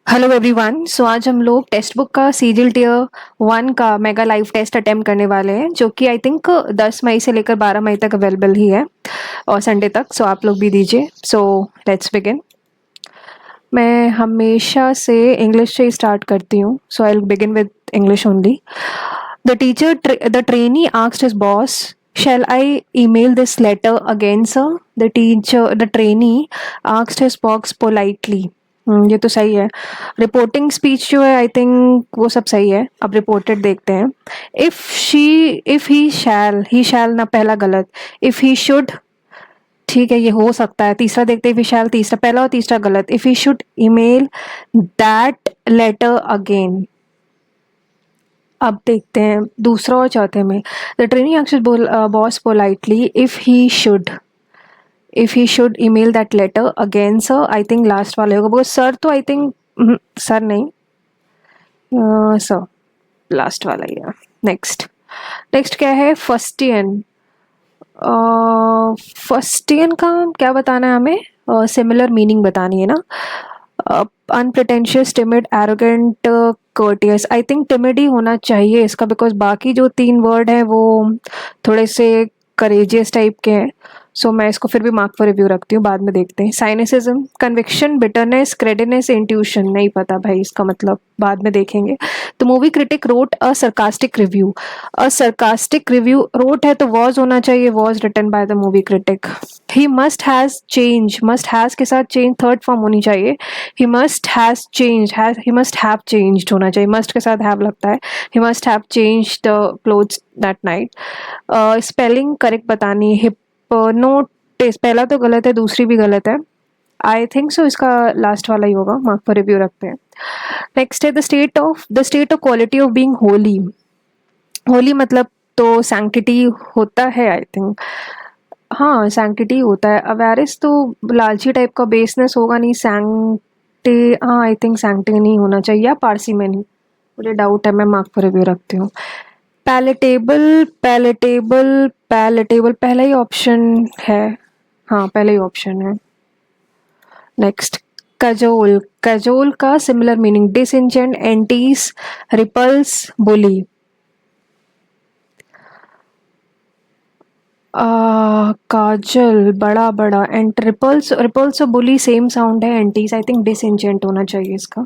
Hello everyone. सो आज हम लोग टेक्स्ट बुक का सीजिल टियर 1 का मेगा लाइव टेस्ट अटेम्प्ट करने वाले हैं, जो कि आई थिंक 10 मई से लेकर 12 मई तक अवेलेबल ही है और संडे तक। सो आप लोग भी दीजिए। So let's begin. मैं हमेशा से इंग्लिश से ही स्टार्ट करती हूँ, so I will begin with English only. The trainee asked his boss, shall I email this letter again, sir? The trainee asked his boss politely. ये तो सही है। रिपोर्टिंग स्पीच जो है आई थिंक वो सब सही है। अब रिपोर्टेड देखते हैं। इफ ही शैल ना, पहला गलत। इफ ही शुड, ठीक है ये हो सकता है। तीसरा देखते हैं। इफ ही शैल, तीसरा पहला और तीसरा गलत। If he should email that letter again. अब देखते हैं दूसरा और चौथे में। The training asked boss politely if he should email that letter again sir. I think last वाले होगा, बिकॉज सर तो आई थिंक सर नहीं, सर लास्ट वाला ही है। नेक्स्ट नेक्स्ट क्या है? फस्टियन। फस्टियन का क्या बताना है हमें? सिमिलर मीनिंग बतानी है ना। Unpretentious, timid, arrogant, courteous. I think timid ही होना चाहिए इसका, बिकॉज बाकी जो 3 वर्ड हैं वो थोड़े से करेजियस टाइप के हैं। सो मैं इसको फिर भी मार्क फॉर रिव्यू रखती हूँ, बाद में देखते हैं। Cynicism, conviction, bitterness, credence, intuition. नहीं पता भाई इसका मतलब, बाद में देखेंगे। The movie critic wrote a sarcastic review. A sarcastic review wrote है तो वॉज होना चाहिए, was written by the movie critic. He must has change, must has के साथ चेंज थर्ड फॉर्म होनी चाहिए। He must has change, he must have changed होना चाहिए। मस्ट के साथ हैव लगता है। He must have change the clothes that night. Spelling correct बतानी। हिप्नोटिस, पहला तो गलत है, दूसरी भी गलत है। आई थिंक सो इसका लास्ट वाला ही होगा। मार्क फॉर रिव्यू रखते हैं। नेक्स्ट है the state of quality of being Holi. Holi मतलब तो सैंक्टिटी होता है आई थिंक। हाँ सैंक्टिटी होता है। अवेरिस तो लालची टाइप का, बेसनेस होगा नहीं। सैंक्टी, हाँ आई थिंक सैंक्टी नहीं होना चाहिए, या पारसी में नहीं, मुझे डाउट है। मैं मार्क फॉर रिव्यू रखती हूँ। पैलेटेबल, पैलेटेबल, पैलेटेबल पहला ही ऑप्शन है। हाँ पहला ही ऑप्शन है। Next, cajole. कजोल का सिमिलर मीनिंग डिसइंजेंट, एंटीस, रिपल्स, बुली। काजल बड़ा बड़ा, एंड रिपल्स, रिपल्स और बुली सेम साउंड है। एंटीस आई थिंक डिसइंजेंट होना चाहिए इसका।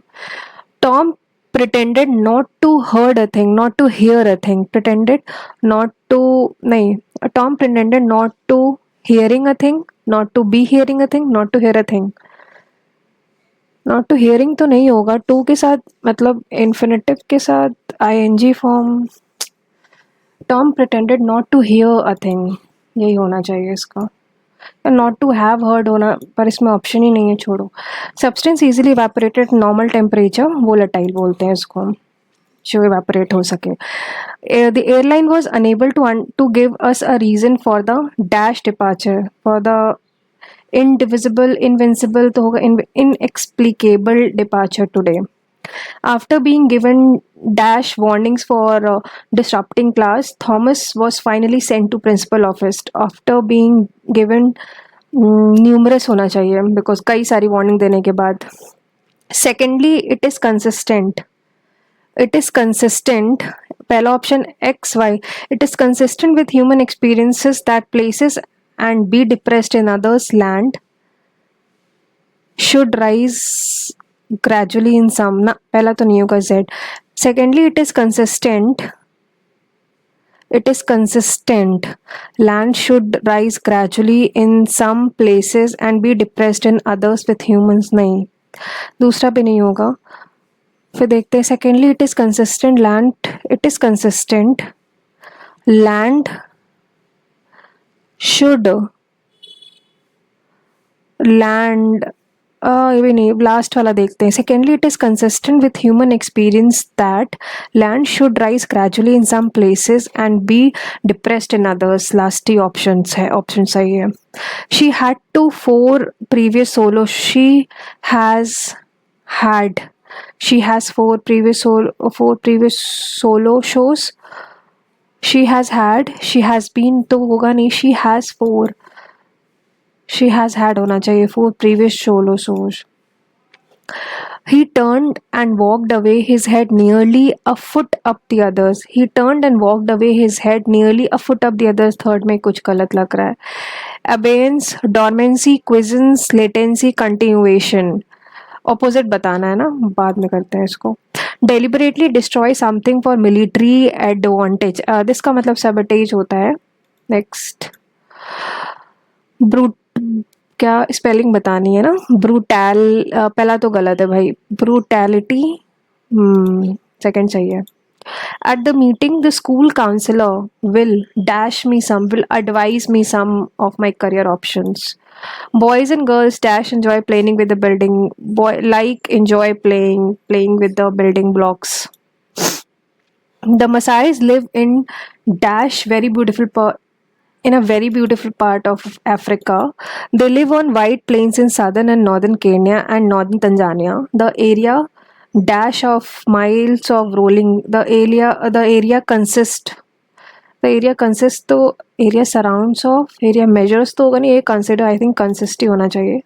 Tom pretended not to heard a thing, not to hear a thing. Pretended not to, नहीं, Tom pretended not to hearing a thing, not to be hearing a thing, not to hear a thing. Not to hearing तो नहीं होगा। To के साथ मतलब infinitive के साथ ING form. Tom pretended not to hear a thing, यही होना चाहिए इसका। नॉट टू हैव हर्ड होना, पर इसमें ऑप्शन ही नहीं है, छोड़ो। Substance easily evaporated normal temperature, volatile बोलते हैं इसको, जो इवेपोरेट हो सके। The airline was unable to give us a reason for the dash departure, for the indivisible, invincible तो होगा, inexplicable departure today. After being given dash warnings for disrupting class, Thomas was finally sent to principal office. After being given numerous होना चाहिए, because कई सारी warning देने के बाद। Secondly, it is consistent. It is consistent. पहला option X Y. It is consistent with human experiences that places and be depressed in others' land should rise gradually in some, ना पहला तो नहीं होगा Z. Secondly, it is consistent. It is consistent. Land should rise gradually in some places and be depressed in others with humans, नहीं, दूसरा भी नहीं होगा। फिर देखते हैं। Secondly, it is consistent. It is consistent. Land should, land, ये भी नहीं, लास्ट वाला देखते हैं। Secondly, it is consistent with human experience that land should rise gradually in some places and be depressed in others. Last ही option है, option सही है। She had to 4 previous solo, had she has 4 previous solo shows. She has had, she has been तो होगा नहीं। she has 4, she has had होना चाहिए 4 previous solo shows. He turned and walked away, his head nearly a foot up the others. He turned and walked away, his head nearly a foot up the others. Third में कुछ गलत लग रहा है. Abeyance, dormancy, quiescence, latency, continuation. Opposite बताना है ना, बाद में करते हैं इसको. Deliberately destroy something for military advantage. This का मतलब sabotage होता है. Next. ब्रूट क्या स्पेलिंग बतानी है ना. ब्रूटैल पहला तो गलत है भाई. ब्रूटैलिटी सेकंड सही है. At the meeting, the school counselor will will advise me some of my career options. Boys and girls enjoy playing with the building. Enjoy playing with the building blocks. The Maasais live in in a very beautiful part of Africa. They live on wide plains in southern and northern Kenya and northern Tanzania. The area of miles of rolling. तो area surrounds of area measures तो होगा नहीं. ये consider I think consist ही होना चाहिए.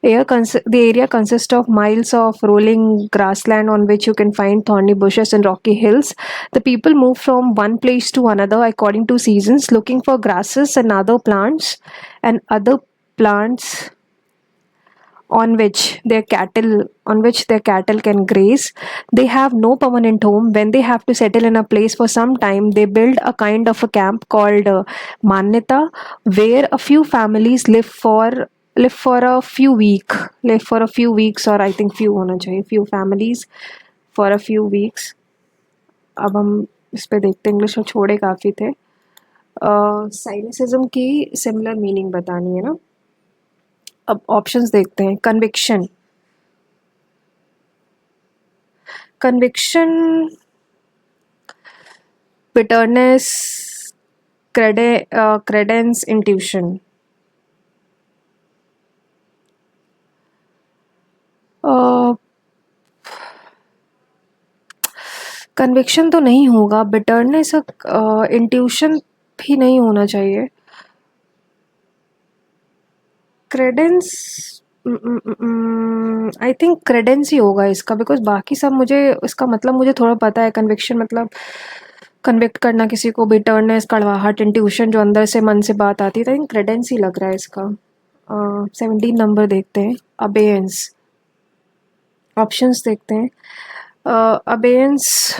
The area consists of miles of rolling grassland on which you can find thorny bushes and rocky hills. The people move from one place to another according to seasons, looking for grasses and other plants on which their cattle can graze. They have no permanent home. When they have to settle in a place for some time, they build a kind of a camp called Manyata, where a few families live for a few weeks, or I think few families for a few weeks. अब हम इस पे देखते हैं. English में छोड़े काफ़ी थे. साइनिसिज्म की सिमिलर मीनिंग बतानी है ना. अब ऑप्शंस देखते हैं. Conviction, bitterness, Credence, intuition. Conviction तो नहीं होगा. बिटरनेस, इंट्यूशन भी नहीं होना चाहिए. क्रेडेंस आई थिंक क्रेडेंस ही होगा इसका, बिकॉज बाकी सब इसका मतलब मुझे थोड़ा पता है. कन्विक्शन मतलब कन्विक्ट करना किसी को. बिटरनेस कड़वाहट. इंट्यूशन जो अंदर से मन से बात आती है. आई थिंक क्रेडेंस ही लग रहा है इसका. 17 नंबर देखते हैं. अबेयंस. ऑप्शंस देखते हैं. अबेयंस,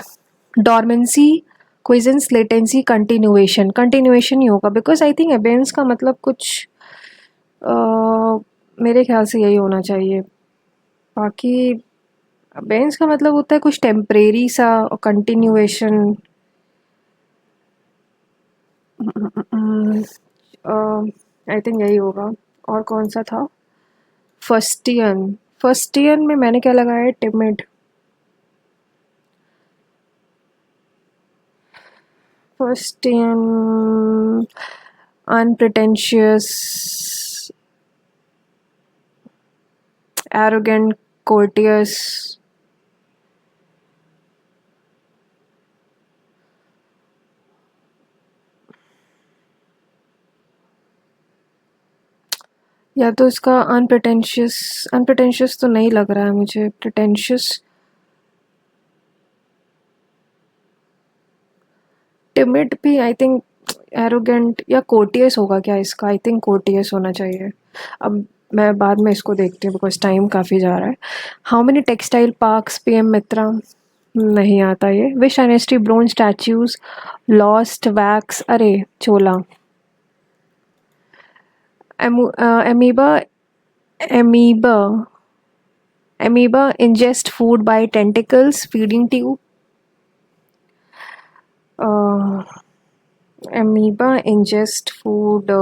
डॉर्मेंसी, क्विजेंस, लेटेंसी, कंटिन्यूएशन ही होगा, बिकॉज आई थिंक अबेयंस का मतलब कुछ मेरे ख्याल से यही होना चाहिए. बाकी अबेयंस का मतलब होता है कुछ टेम्परेरी सा, और कंटिन्यूएशन आई थिंक यही होगा. और कौन सा था. फर्स्टियन में मैंने क्या लगाया है. टिमिड. फर्स्टियन, unpretentious, arrogant, courteous. या तो इसका अनप्रिटेंशियस तो नहीं लग रहा है मुझे. प्रिटेंशियस, टिमिड भी आई थिंक. एरोगेंट या कोर्टियस होगा क्या इसका. आई थिंक कोर्टियस होना चाहिए. अब मैं बाद में इसको देखती हूँ बिकॉज टाइम काफ़ी जा रहा है. How many textile parks PM मित्रा. नहीं आता ये. Wish dynasty bronze statues lost wax. अरे चोला. amoeba ingest food by tentacles, feeding tube. amoeba ingest food.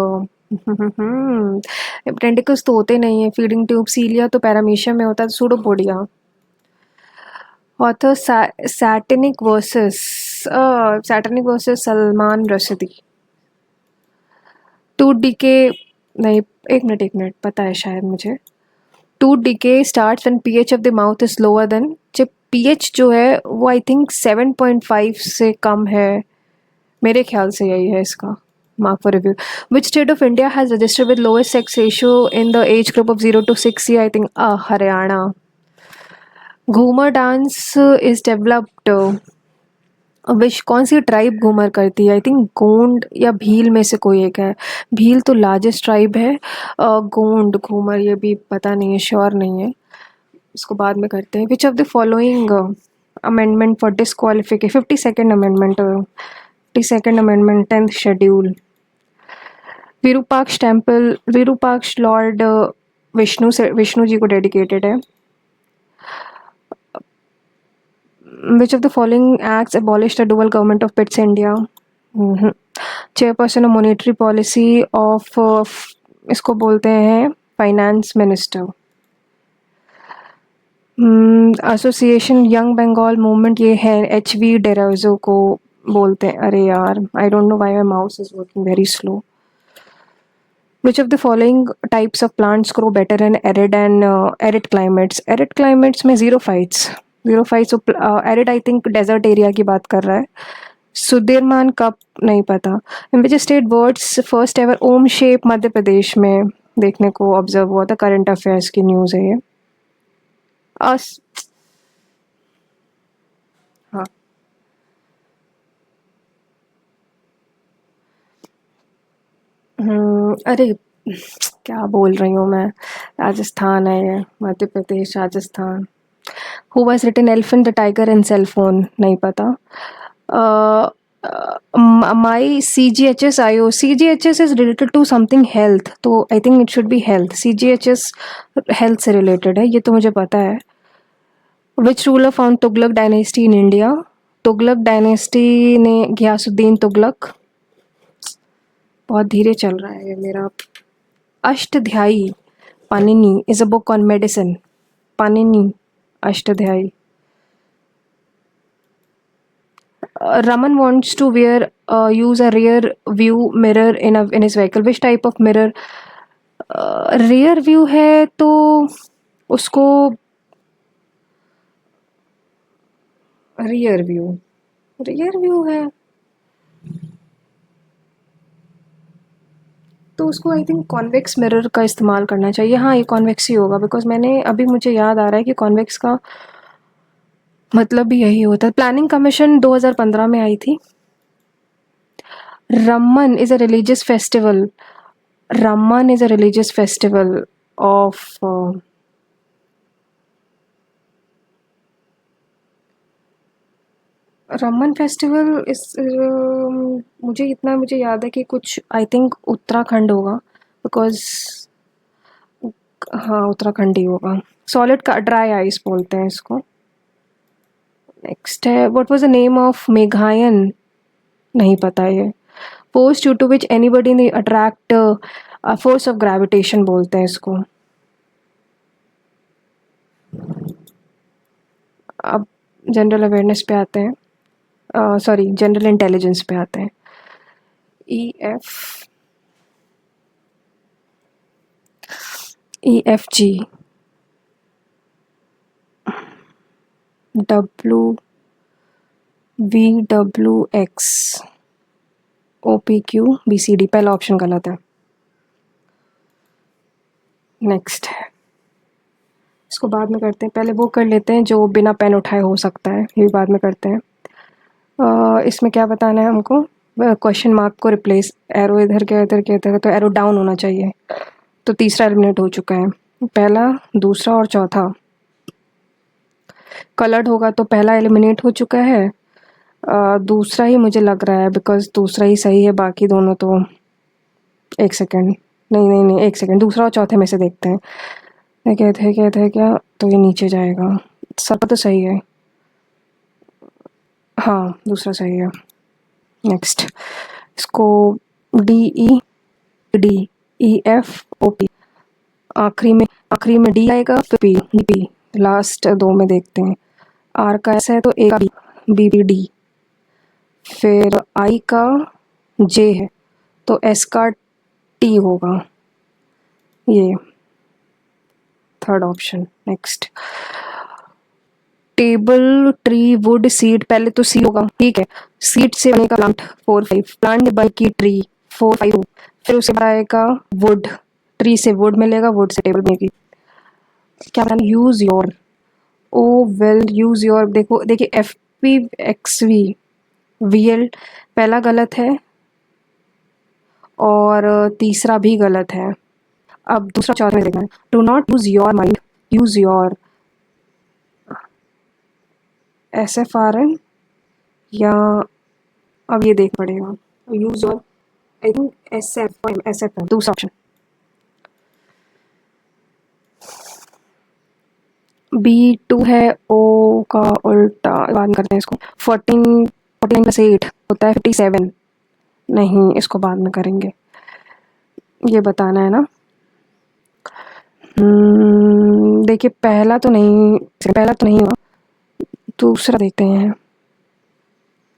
Tentacles तो होते नहीं है. Feeding tube. सीलिया तो पैरामीशियम में होता है. Pseudopodia. Author Satanic versus Salman Rashidi. Tooth decay. नहीं, एक मिनट पता है शायद मुझे. Tooth decay starts when pH of the mouth is lower than. जब pH जो है वो आई थिंक 7.5 से कम है. मेरे ख्याल से यही है इसका. Mark for review. Which state of India has registered with lowest sex ratio in the age group of 0 to 6 year? I think Haryana. Ghoomar dance is developed wish कौन सी ट्राइब घूमर करती है? आई थिंक गोंड या भील में से कोई एक है। भील तो लार्जेस्ट ट्राइब है। गोंड घूमर ये भी पता नहीं है, श्योर नहीं है। इसको बाद में करते हैं। Which of the following amendment for disqualification 52nd amendment 52nd amendment 10th schedule. Virupaksha temple, Virupaksha lord Vishnu ji को डेडिकेटेड है। Which of the following acts abolished the dual government of BITS India? Chairperson of monetary policy of इसको बोलते हैं finance minister. Association young Bengal movement ये है HV Derozio को बोलते हैं। अरे यार, I don't know why my mouse is working very slow. Which of the following types of plants grow better in arid and arid climates? Arid climates में ज़ीरोफाइट्स, ज़ीरोफाइट्स arid I think desert area की बात कर रहा है। सुधीरमान cup नहीं पता। In which state birds first ever Om shape Madhya Pradesh में देखने को ऑब्जर्व हुआ था। करंट अफेयर्स की न्यूज़ है ये। अस हाँ अरे क्या बोल रही हूँ मैं, राजस्थान है ये, Madhya Pradesh Rajasthan. Who was written Elephant, the Tiger and Cell Phone? नहीं पता। My CGHS IO, CGHS is related to something health, तो I think it should be health. CGHS health से related है, ये तो मुझे पता है। Which ruler found Tughlaq dynasty in India? Tughlaq dynasty ने घियासुद्दीन तुगलक। बहुत धीरे चल रहा है ये मेरा। Ashtadhyayi Panini is a book on medicine. Panini Ashtadhyayi. Raman wants to use a rear view mirror in his vehicle. Which type of mirror? rear view है तो उसको rear view है तो उसको आई थिंक कॉन्वेक्स मिरर का इस्तेमाल करना चाहिए। हाँ, ये कॉन्वेक्स ही होगा बिकॉज मैंने अभी मुझे याद आ रहा है कि कॉन्वेक्स का मतलब भी यही होता है। प्लानिंग कमीशन 2015 में आई थी। Raman is a religious festival. Raman is a religious festival of Raman festival इस मुझे याद है कि कुछ आई थिंक उत्तराखंड होगा बिकॉज हाँ उत्तराखंड ही होगा। सॉलिड का ड्राई आइस बोलते हैं इसको। नेक्स्ट है what was the name of मेघायन? नहीं पता ये। Force due to which anybody ने अट्रैक्ट फोर्स ऑफ ग्रेविटेशन बोलते हैं इसको। अब जनरल अवेयरनेस पे आते हैं, सॉरी जनरल इंटेलिजेंस पे आते हैं। EFG WVWX OPQ BCD। पहला ऑप्शन गलत है। नेक्स्ट है, इसको बाद में करते हैं, पहले वो कर लेते हैं जो बिना पेन उठाए हो सकता है, ये भी बाद में करते हैं। इसमें क्या बताना है हमको? क्वेश्चन मार्क को रिप्लेस, एरो इधर के इधर के इधर, तो एरो डाउन होना चाहिए। तो तीसरा एलिमिनेट हो चुका है। पहला, दूसरा और चौथा कलर्ड होगा तो पहला एलिमिनेट हो चुका है। दूसरा ही मुझे लग रहा है बिकॉज दूसरा ही सही है, बाकी दोनों तो एक सेकेंड, नहीं एक सेकेंड, दूसरा और चौथे में से देखते हैं। कहते हैं क्या, तो ये नीचे जाएगा। सब तो सही है, हाँ दूसरा सही है। नेक्स्ट, इसको DEF OP, आखिरी में D आएगा, फिर P, लास्ट दो में देखते हैं। R का S है तो A का B, फिर I का J है तो S का T होगा, ये third option. Next, table tree would seed, पहले तो सी होगा, ठीक है। सीड से बनेगा प्लांट 4-5, प्लांट बनेगी ट्री 4-5, फिर उसके बाद आएगा वुड, ट्री से वुड मिलेगा, वुड से टेबल बनेगी। क्या बताना? Use your O will use your, देखो देखिए F P X V, V L पहला गलत है और तीसरा भी गलत है। अब दूसरा चौथा में देखना है, do not use your mind, use your, S F R N या, अब ये देख पड़ेगा, use your, I think S F है दूसरा ऑप्शन। बी टू है, ओ का उल्टा, बाद में करते हैं इसको। 14 + 8 होता है 57, नहीं इसको बाद में करेंगे, ये बताना है ना। देखिए पहला तो नहीं हुआ, दूसरा देखते हैं,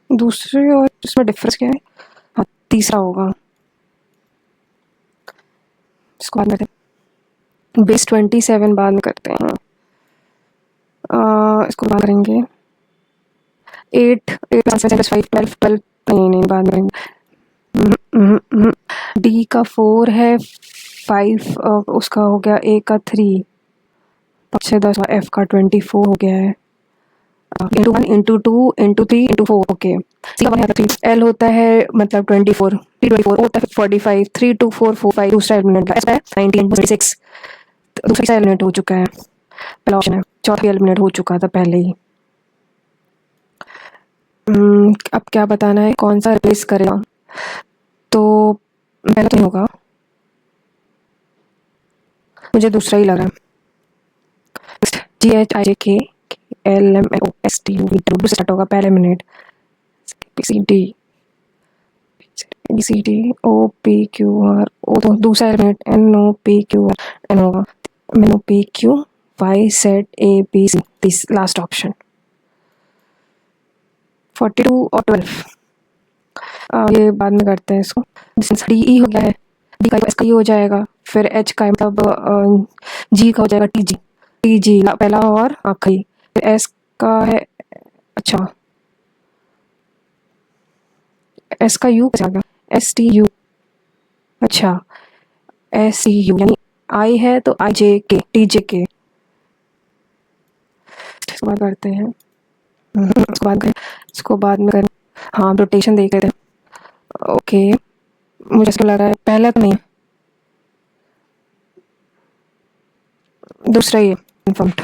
दूसरे और इसमें डिफरेंस क्या है, हाँ तीसरा होगा, इसको बाद में करते हैं। बेस 27 बाद में करते हैं, इसको बाद करेंगे। 8 5 12 नहीं बाद में करेंगे। डी का 4 है, 5 उसका हो गया, ए का 3, 5 से 10, एफ का 24 हो गया है, into 1 into 2 into 3 into 4, okay. C का 1 है, एल होता है मतलब 24, टी 24 होता है 45, 3 2 4 4 5, दूसरा एलिमिनेट है 19 26, दूसरा एलिमिनेट हो चुका है, पहला ऑप्शन है, चौथा एलिमिनेट हो चुका था पहले ही। अब क्या बताना है, कौन सा रिप्लेस करेगा, तो पहला तो नहीं होगा, मुझे दूसरा ही लग रहा है। जी H I J K L M O S T U V से स्टार्ट होगा पहले मिनट, C D C D O P Q R O, तो दूसरा element N O P Q R N होगा, N O P Q Y Z A B C, this last option. 42 और 12 ये बाद में करते हैं इसको। डी ई हो गया है, डी का एस का ई हो जाएगा, फिर एच का मतलब जी का हो जाएगा टी जी, टी जी पहला और आखिरी, फिर एस का है, अच्छा एस का यू कैसे आ गया, एस टी यू, अच्छा एस सी यू यानी आई है तो आई जे के टी जे के, इसको बाद करते हैं। इसको बाद में करें, हाँ रोटेशन देख रहे थे, ओके मुझे ऐसा लग रहा है पहला तो नहीं, दूसरा ही है कन्फर्म्ड।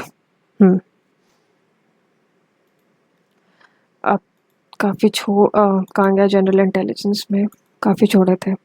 अब काफ़ी कहाँ गया जनरल इंटेलिजेंस में, काफ़ी छोड़े थे।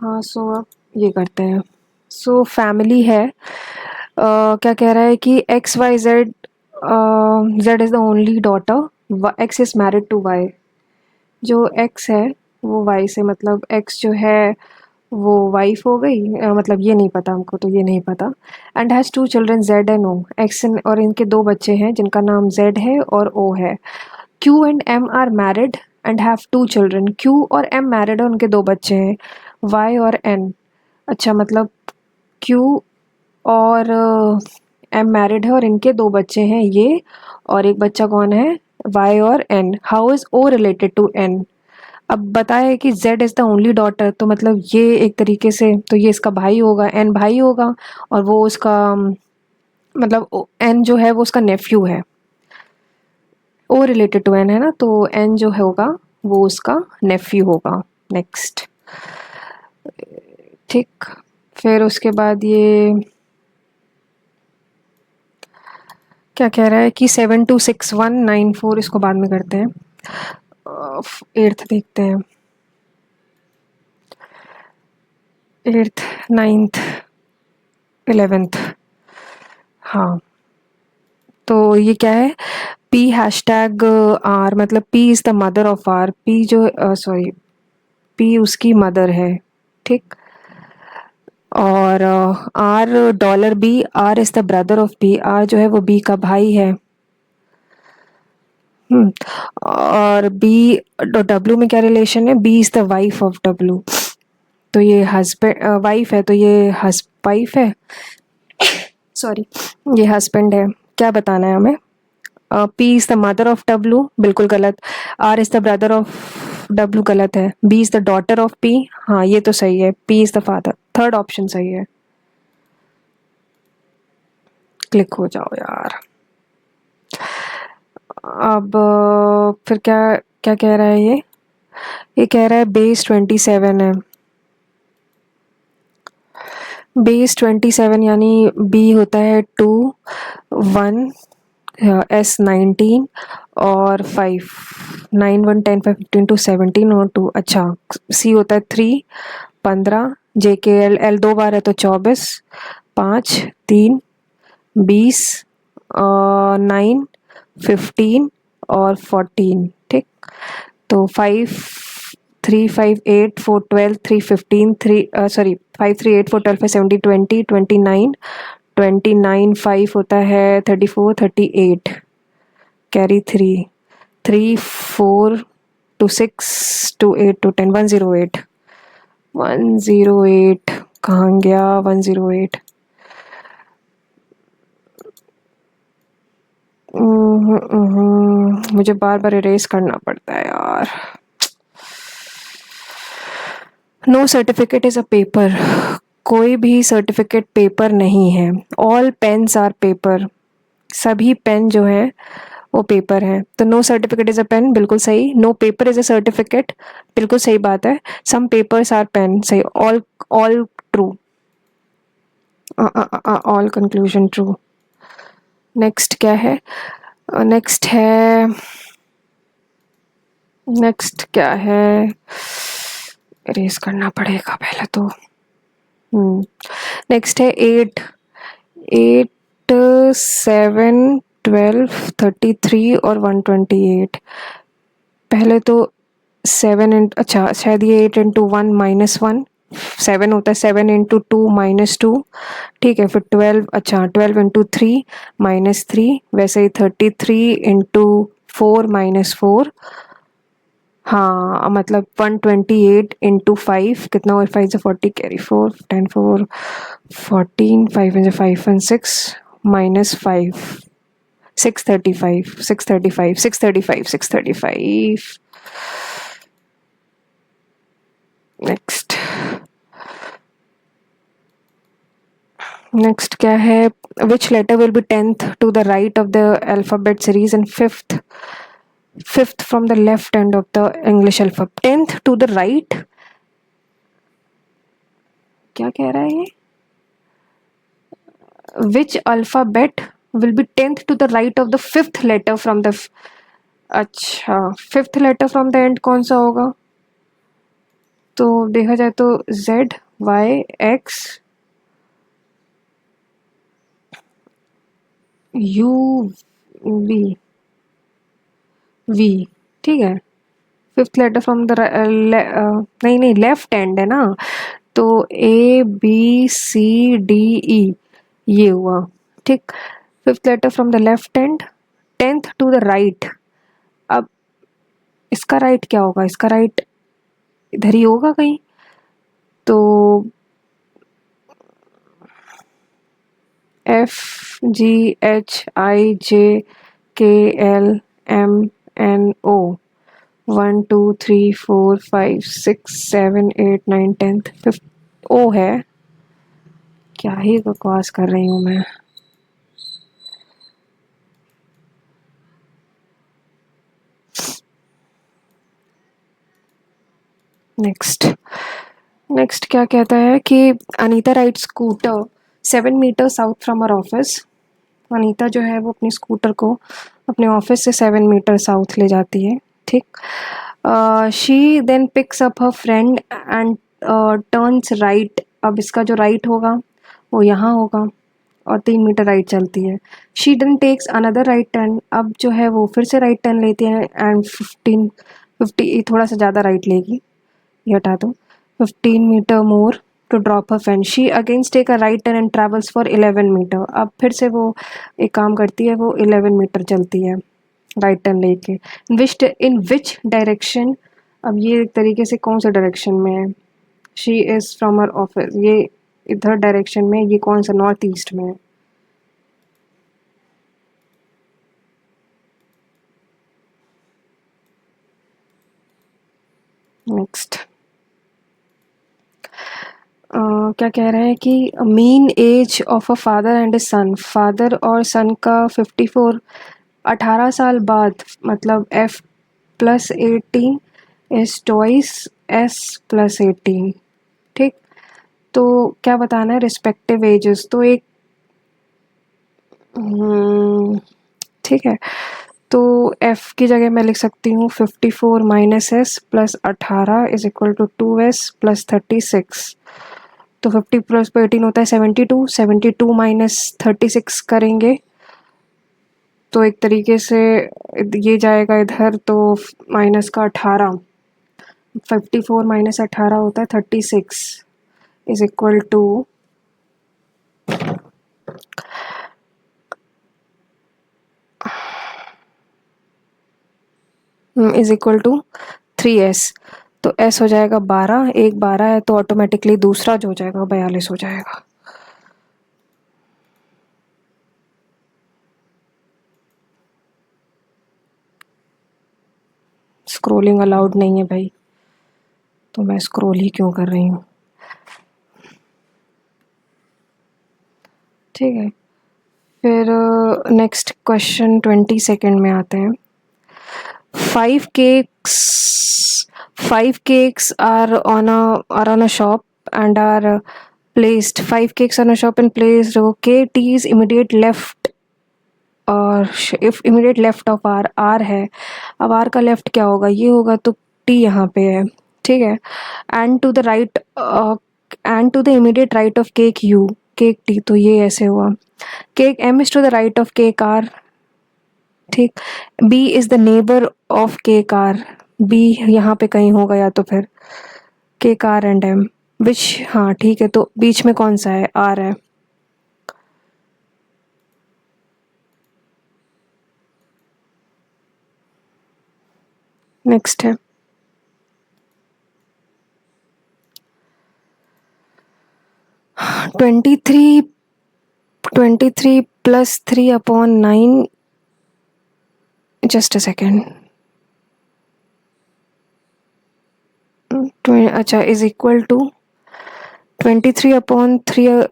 हाँ सो अब ये करते हैं, सो फैमिली है, क्या कह रहा है कि X Y Z, Z is the only daughter, X is married to Y, जो एक्स है वो वाई से, मतलब एक्स जो है वो वाइफ हो गई, मतलब ये नहीं पता हमको, तो ये नहीं पता। And has 2 children Z and O, X और इनके 2 बच्चे हैं जिनका नाम जेड है और ओ है। Q and M are married and have 2 children, Q और एम मैरिड है, उनके 2 बच्चे हैं, वाई और एन, अच्छा मतलब क्यू और एम मैरिड है और इनके 2 बच्चे हैं ये, और एक बच्चा कौन है, वाई और N. How is O related to N, अब बताया है कि Z is the only daughter, तो मतलब ये एक तरीके से तो ये इसका भाई होगा, N भाई होगा, और वो उसका मतलब N जो है वो उसका नेफ्यू है, O रिलेटेड टू N है ना, तो N जो होगा वो उसका नेफ्यू होगा। नेक्स्ट, ठीक। फिर उसके बाद ये क्या कह रहा है कि 726194, इसको बाद में करते हैं। 8th देखते हैं, 8th 9th 11th। हाँ, तो ये क्या है, P हैशटैग R, मतलब P is the mother of R, P जो सॉरी P उसकी मदर है, ठीक। और $B, R is the brother of B, R जो है वो B का भाई है। और B W में क्या रिलेशन है, B is the wife of W, तो ये हस्बैंड वाइफ है, तो ये वाइफ है, सॉरी ये हस्बैंड है। क्या बताना है हमें, P is the mother of W, बिल्कुल गलत। R is the brother of W, गलत है। B is the daughter of P, हाँ ये तो सही है। P is the father, third option सही है। क्लिक हो जाओ यार। अब फिर क्या क्या कह रहा है ये कह रहा है बेस 27 है। बेस 27 यानी B होता है 2 1 S 19 और 5 9 1 10 5 15 to 17 और 2, अच्छा C होता है 3 15 JKL L 2 बार है तो 24 5 3 20 9 15 और 14, ठीक। तो 5 3 5 8 4 12 3 15 3 सॉरी 5 3 8 4 12 5 70 20 29 29 5 होता है 34 38, कैरी 3 3 4 to 6 to 8 to 10 108 108 कहाँ गया 108। मुझे बार बार इरेज करना पड़ता है यार। No certificate is a paper, कोई भी सर्टिफिकेट पेपर नहीं है। ऑल पेन्स आर पेपर, सभी पेन जो है वो पेपर है, तो no certificate is a pen, बिल्कुल सही। No paper is a certificate, बिल्कुल सही बात है। सम पेपर्स आर पेन, सही। All all true, all conclusion true. Next क्या है, नेक्स्ट है, नेक्स्ट क्या है, इरेज करना पड़ेगा पहले तो। नेक्स्ट है 8 8 7 12 33 और 128। पहले तो 7 अच्छा शायद ये 8 इंटू 1 -1 7 होता है, 7 इंटू 2 -2, ठीक है। फिर 12, अच्छा 12 इंटू 3 -3, वैसे ही 33 इंटू 4 -4, हाँ मतलब 128 इंटू 5 कितना हुआ, 5 से 40 carry 4 10 4 14 5 and 5 and 6 -5 635 635 635 635। Next, next क्या है, which letter will be 10th to the right of the alphabet series and fifth from the left end of the English alphabet. 10th to the right, क्या कह रहा है ये, which alphabet will be 10th to the right of the fifth letter from the अच्छा fifth letter from the end कौन सा होगा, तो देखा जाए तो Z Y X U V V, ठीक है। फिफ्थ लेटर फ्रॉम द नहीं नहीं लेफ्ट हैंड है ना, तो ABCDE ये हुआ, ठीक। Fifth letter from the left hand, 10th to the right. अब इसका राइट क्या होगा, इसका राइट इधर ही होगा कहीं, तो FGHIJKLMNO 1 2 3 4 5 6 7 8 9 10th 5th ओ है, क्या ही बकवास कर रही हूँ मैं। नेक्स्ट क्या कहता है कि Anita ride scooter 7 metre south from our office. Anita जो है वो अपनी स्कूटर को अपने ऑफिस से 7 मीटर साउथ ले जाती है, ठीक। She then picks up her friend and turns right. अब इसका जो राइट होगा वो यहाँ होगा और 3 मीटर राइट चलती है। She then takes another right turn. अब जो है वो फिर से राइट टर्न लेती है एंड 50 थोड़ा सा ज़्यादा राइट लेगी, ये हटा दो। 15 metre more to drop her friend. She against take a right turn and travels for 11 metre. अब फिर से वो एक काम करती है, वो 11 मीटर चलती है राइट टर्न लेके। इन विच डायरेक्शन, अब ये एक तरीके से कौन सा डायरेक्शन में है। She is from her office, ये इधर डायरेक्शन में, ये कौन सा, नॉर्थ ईस्ट में है। नेक्स्ट क्या कह रहे हैं कि mean age of a father and a son, father और सन का 54 18 साल बाद, मतलब F+18 इज ट्वाइस S+18, ठीक। तो क्या बताना है, रिस्पेक्टिव एजेस, तो एक ठीक है, तो F की जगह मैं लिख सकती हूँ 54 minus S plus 18 is equal to 2S plus 36। तो 50 प्लस 18 होता है 72, 72 माइनस 36 करेंगे तो एक तरीके से ये जाएगा इधर, तो माइनस का 18, 54 माइनस 18 होता है 36 is equal to is equal to 3S। तो S हो जाएगा 12, एक 12 है तो ऑटोमेटिकली दूसरा जो हो जाएगा 42 हो जाएगा। स्क्रोलिंग अलाउड नहीं है भाई, तो मैं स्क्रोल ही क्यों कर रही हूँ, ठीक है। फिर नेक्स्ट क्वेश्चन 20 सेकेंड में आते हैं। 5 cakes are on a shop and are placed. 5 cakes on a shop and placed. Okay, T is immediate left, और if immediate left of R है, अब R का लेफ्ट क्या होगा, ये होगा, तो T यहाँ पे है, ठीक है। and to the right and to the immediate right of cake U, cake T, तो ये ऐसे हुआ। cake M is to the right of cake R, ठीक। B is the neighbour of के कार, बी यहाँ पे कहीं होगा, या तो फिर के कार एंड एम विच, हाँ ठीक है, तो बीच में कौन सा है, आर है। नेक्स्ट है 23 प्लस 3/9, जस्ट अ सेकेंड, अच्छा, इज इक्वल टू 23/3,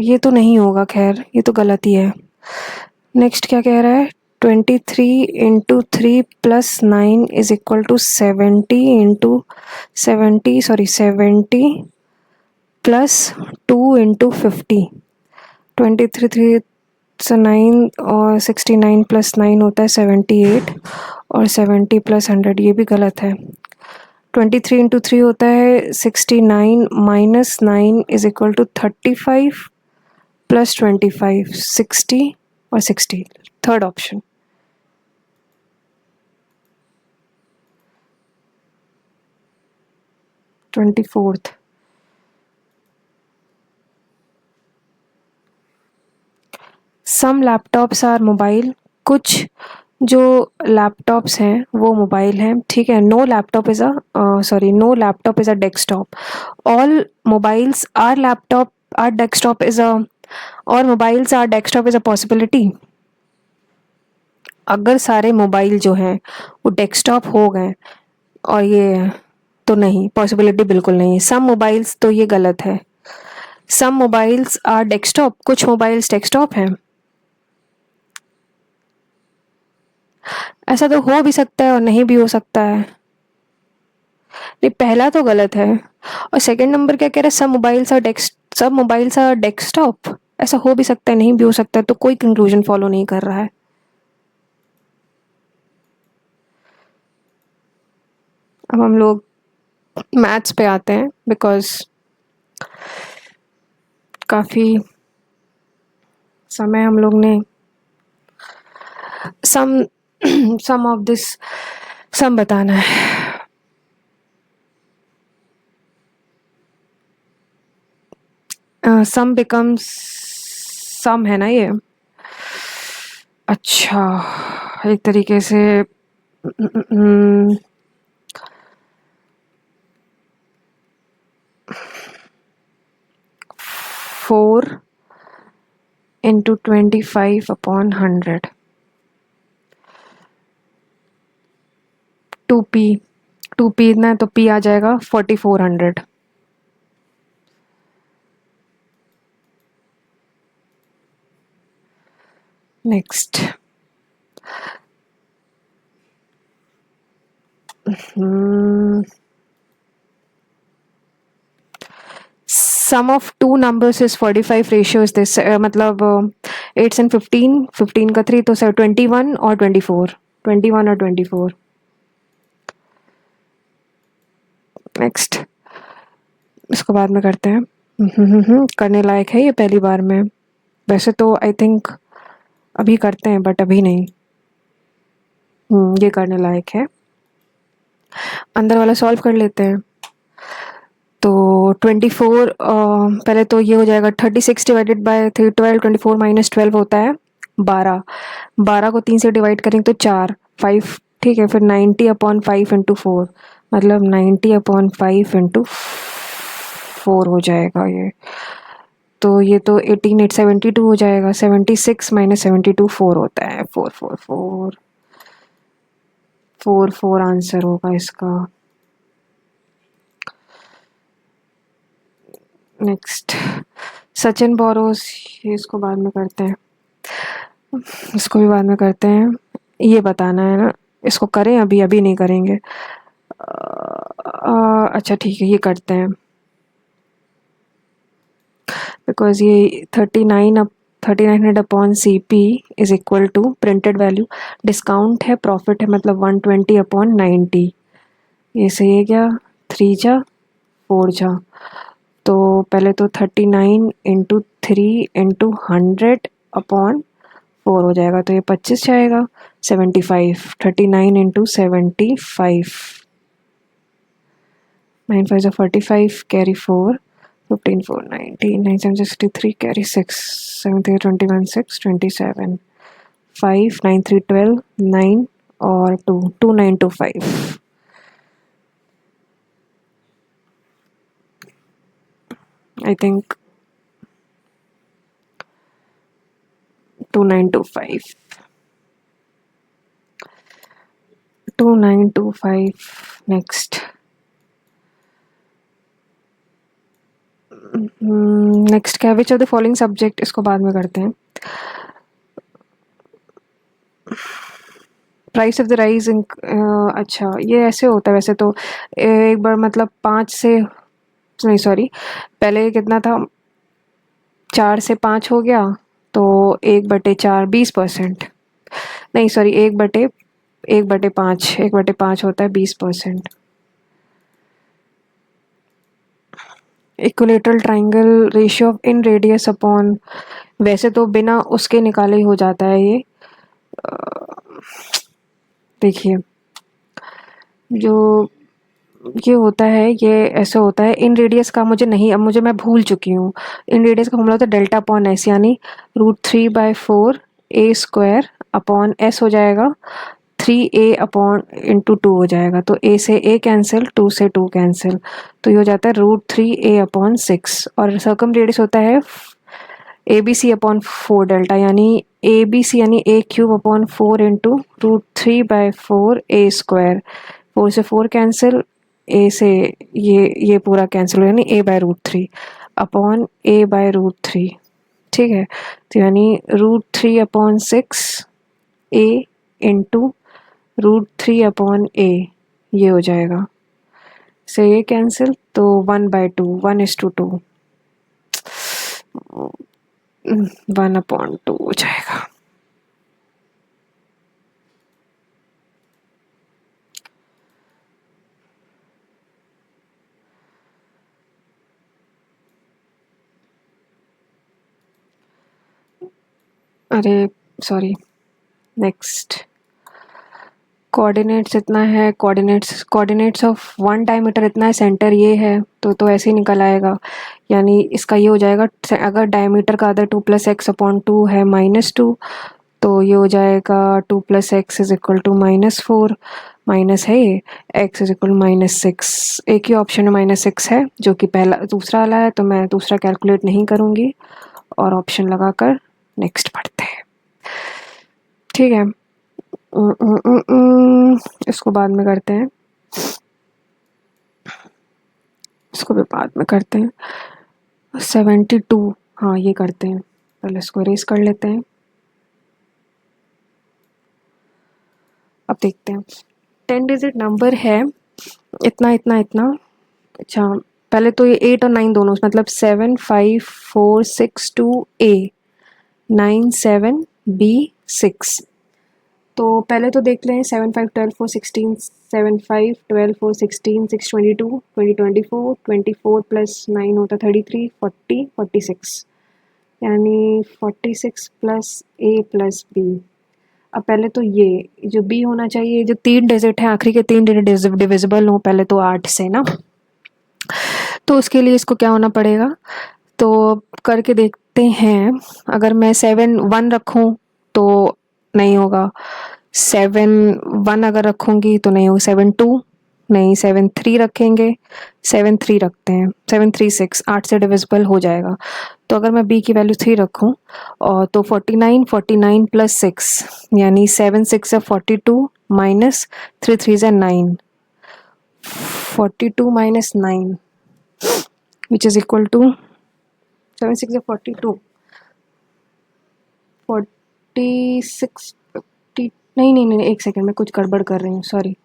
ये तो नहीं होगा, खैर ये तो गलत ही है। नेक्स्ट क्या कह रहा है, 23 into 3 plus 9 is equal to 70 into 70 plus 2 into 50। 23 3 से 9 और 69 प्लस 9 होता है 78, और 70 प्लस 100, ये भी गलत है। 23 इंटू 3 होता है 69 minus 9 is equal to 35 plus 25, 60 और 60, third option. Twenty fourth, some laptops are mobile, कुछ जो लैपटॉप्स हैं वो मोबाइल हैं, ठीक है। No laptop is a desktop. All mobiles are laptop are desktop is a, और mobiles are desktop is a possibility. अगर सारे मोबाइल जो हैं वो डेस्कटॉप हो गए और ये तो नहीं, पॉसिबिलिटी बिल्कुल नहीं है। सम मोबाइल्स, तो ये गलत है। सम मोबाइल्स आर डेस्कटॉप, कुछ मोबाइल्स डेस्कटॉप हैं। ऐसा तो हो भी सकता है और नहीं भी हो सकता है। नहीं, पहला तो गलत है। और सेकंड नंबर क्या कह रहा है, सब मोबाइल्स आर डेस्कटॉप। ऐसा हो भी सकता है, नहीं भी हो सकता है, तो कोई कंक्लूजन फॉलो नहीं कर रहा है। अब हम लोग मैथ्स पे आते हैं, बिकॉज काफ़ी समय हम लोग ने सम सम ऑफ दिस सम बताना है। सम बिकम्स सम है ना ये। अच्छा, एक तरीके से 4 into 25 upon 100, 2p, 2p इतना है तो p आ जाएगा 4400। Next, some of two numbers is 45 ratio is this, मतलब 8 and 15, 15 का 3 तो 21 और 24, 21 और 24। नेक्स्ट, इसको बाद में करते हैं। करने लायक है ये पहली बार में। वैसे तो आई थिंक अभी करते हैं, बट अभी नहीं। ये करने लायक है। अंदर वाला सॉल्व कर लेते हैं। तो 24, पहले तो ये हो जाएगा 36 डिवाइडेड बाय 12, 24 माइनस 12 होता है 12। 12 को 3 से डिवाइड करेंगे तो 4, 5, ठीक है। फिर 90 अपॉन 5 इंटू 4, मतलब 90 अपॉन 5 इंटू 4 हो जाएगा ये। तो ये तो 18, 8, 72 हो जाएगा। 76 माइनस 72 4 होता है। 4, 4, 4, 4, 4 आंसर होगा इसका। नेक्स्ट, सचिन बोरोस, ये इसको बाद में करते हैं, इसको भी बाद में करते हैं। ये बताना है ना, इसको करें अभी? अभी नहीं करेंगे। अच्छा ठीक है, ये करते हैं। बिकॉज ये 3900 upon C P is equal to printed value, discount है, प्रॉफिट है, मतलब 120 अपॉन 90। ये सही है क्या? 3 जा 4 जा, तो पहले तो 39 इंटू 3 इंटू 100 अपॉन 4 हो जाएगा, तो ये 25 जाएगा। 75, 39 इंटू 75, 9 5 45, कैरी 4, 15 4 19, 9 7 63, कैरी 6, 7 3 21 6 27, 5 9 3 12, 9 और 2 2 9 2 5। I think 2925, 2925। नेक्स्ट, नेक्स्ट क्या, विच ऑफ द फॉलोइंग सब्जेक्ट, इसको बाद में करते हैं। प्राइस ऑफ द राइज, अच्छा ये ऐसे होता है वैसे तो। एक बार मतलब 5 से, नहीं सॉरी, पहले कितना था, 4 से 5 हो गया, तो 1/4 20%। नहीं सॉरी, 1/5, 1/5 होता है 20%। Equilateral triangle, ratio of in radius upon, वैसे तो बिना उसके निकाले ही हो जाता है ये। देखिए, जो ये होता है, ये ऐसे होता है। इन रेडियस का मुझे नहीं, अब मैं भूल चुकी हूँ। इन रेडियस का फॉर्मूला होता है डेल्टा अपॉन एस, यानी √3/4 ए स्क्वायर अपॉन एस हो जाएगा 3a अपॉन इंटू 2 हो जाएगा। तो a से a कैंसिल, 2 से 2 कैंसिल, तो ये हो जाता है √3a अपॉन 6। और सर्कम रेडियस होता है ABC अपॉन 4 डेल्टा, यानी ABC यानी a cube upon 4 into √3/4 A square, 4 से 4 कैंसिल, ए से ये पूरा कैंसिल हो, यानी a/√3 अपॉन a/√3। ठीक है, तो यानी √3/6 a इंटू √3/a ये हो जाएगा। से ये कैंसिल, तो 1/2, 1:2, 1/2 हो जाएगा। अरे सॉरी, नेक्स्ट कोऑर्डिनेट्स इतना है, कोऑर्डिनेट्स ऑफ 1 डायमीटर इतना है, सेंटर ये है, तो ऐसे ही निकल आएगा। यानी इसका ये हो जाएगा, अगर डायमीटर का आधा 2 + x/2 है -2, तो ये हो जाएगा 2 + x = -4, माइनस है ये, x = -6। एक ही ऑप्शन में -6 है, जो कि दूसरा वाला है, तो मैं दूसरा कैलकुलेट नहीं करूँगी और ऑप्शन लगाकर नेक्स्ट पढ़ते हैं। ठीक है, इसको बाद में करते हैं, इसको भी बाद में करते हैं। 72, हाँ ये करते हैं, पहले इसको इरेज कर लेते हैं। अब देखते हैं, 10 डिजिट नंबर है, इतना इतना इतना। अच्छा, पहले तो ये 8 और 9 दोनों, मतलब 7 5 4 6 2 a 9 7 b 6। तो पहले तो देख लें, 7 5 12 4 16, 7 5 12 4 16 6 22 20 24 24 + 9 होता 33 40 46, यानी 46 + a + b। अब पहले तो ये जो b होना चाहिए, जो 3 डिजिट है, आखिरी के 3 डिजिट डिविजिबल हो पहले तो 8 से ना, तो उसके लिए इसको क्या होना पड़ेगा, तो करके देखते हैं। अगर मैं 7 1 रखूं तो नहीं होगा, 7 1 अगर रखूंगी तो नहीं होगा, 7 2 नहीं, 7 3 रखेंगे, 7 3 रखते हैं, 7 3 6 8 से डिविजिबल हो जाएगा। तो अगर मैं b की वैल्यू 3 रखूं और तो 49 49 + 6, यानी 7 6 = 42 minus 3 3 = 9, 42 - 9 which is equal to 7 6 = 42, 46 50, नहीं नहीं नहीं, एक सेकेंड, मैं कुछ गड़बड़ कर रही हूँ, सॉरी।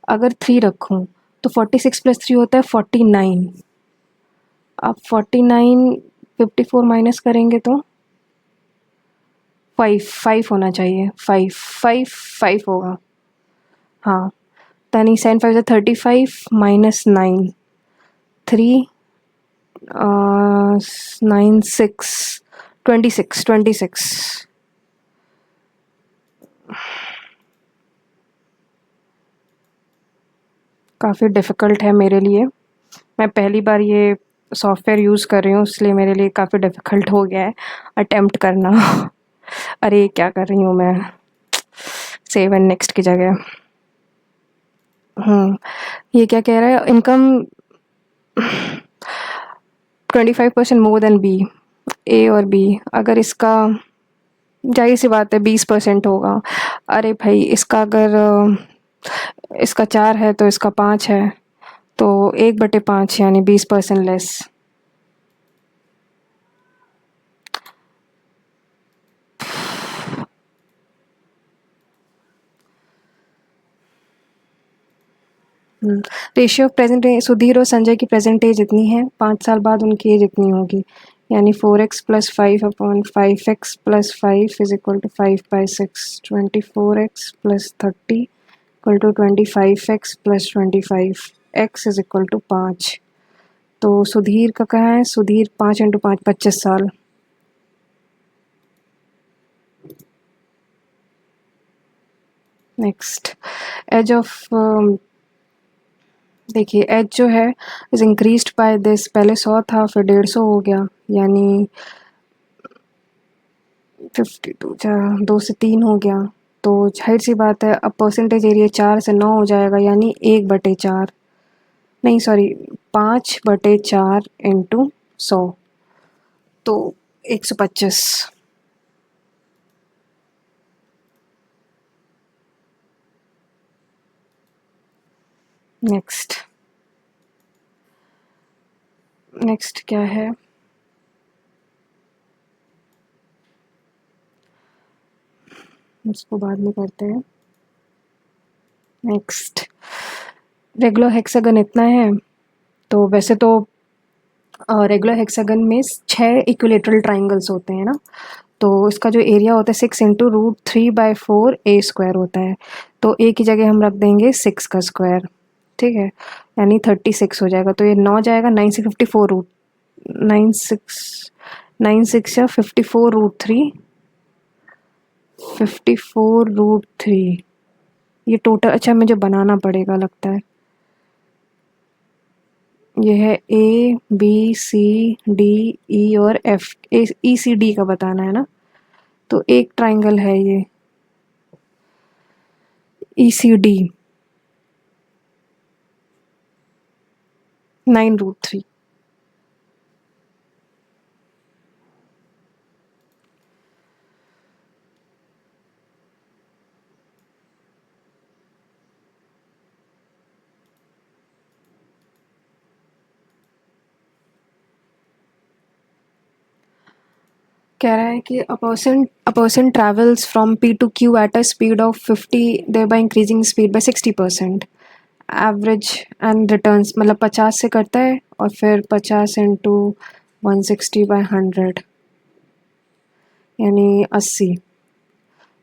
अगर 3 रखूँ तो 46 + 3 होता है 49। अब 49 54 माइनस करेंगे तो 5 5 होना चाहिए, 5 5 5 होगा, हाँ। यानी 7 5 = 35 माइनस 9 3 9 6 26 26। काफ़ी डिफ़िकल्ट है मेरे लिए, मैं पहली बार ये सॉफ्टवेयर यूज़ कर रही हूँ, इसलिए मेरे लिए काफ़ी डिफ़िकल्ट हो गया है अटेम्प्ट करना। अरे क्या कर रही हूँ मैं, सेव एंड नेक्स्ट की जगह। ये क्या कह रहा है, इनकम 25% मोर देन बी, ए और बी। अगर इसका, जाहिर सी बात है 20% होगा। अरे भाई, इसका अगर इसका 4 है तो इसका 5 है, तो 1/5 यानी 20% less. Ratio of present age, Sudhir और संजय की प्रेजेंट एज इतनी है, 5 साल बाद उनकी एज इतनी होगी, यानी 4x + 5/5x + 5 = 5/6, 24x + 30 = 25x + 25, x = 5। तो सुधीर का कहाँ है, सुधीर 5 × 5 25 साल। नेक्स्ट, एज ऑफ, देखिए एज जो है इज इंक्रीज्ड बाय दिस, पहले 100 था फिर 150 हो गया, यानी 52, 2 से 3 हो गया, तो जाहिर सी बात है अब परसेंटेज एरिया 4 से 9 हो जाएगा, यानी 1/4, नहीं सॉरी 5/4 × 100, तो 125। नेक्स्ट नेक्स्ट क्या है? इसको बाद में करते हैं। नेक्स्ट रेगुलर हेक्सागन इतना है। तो वैसे तो रेगुलर हेक्सागन में 6 इक्विलेटरल ट्राइंगल्स होते हैं ना, तो इसका जो एरिया होता है 6 × √3/4 a² होता है। तो ए की जगह हम रख देंगे 6 का स्क्वायर, ठीक है, यानी 36 हो जाएगा। तो ये 9 जाएगा, 9 से 54 रूट 9 6 या 54√3 ये टोटल। अच्छा मुझे बनाना पड़ेगा लगता है। ये है A B C D E और F, ECD का बताना है ना। तो एक ट्राइंगल है ये ECD 9√3। कह रहा है कि a person travels from P to Q at a speed of 50, thereby increasing speed by 60%, average and returns मतलब 50 से करता है और फिर 50 इंटू 160/100 यानी 80।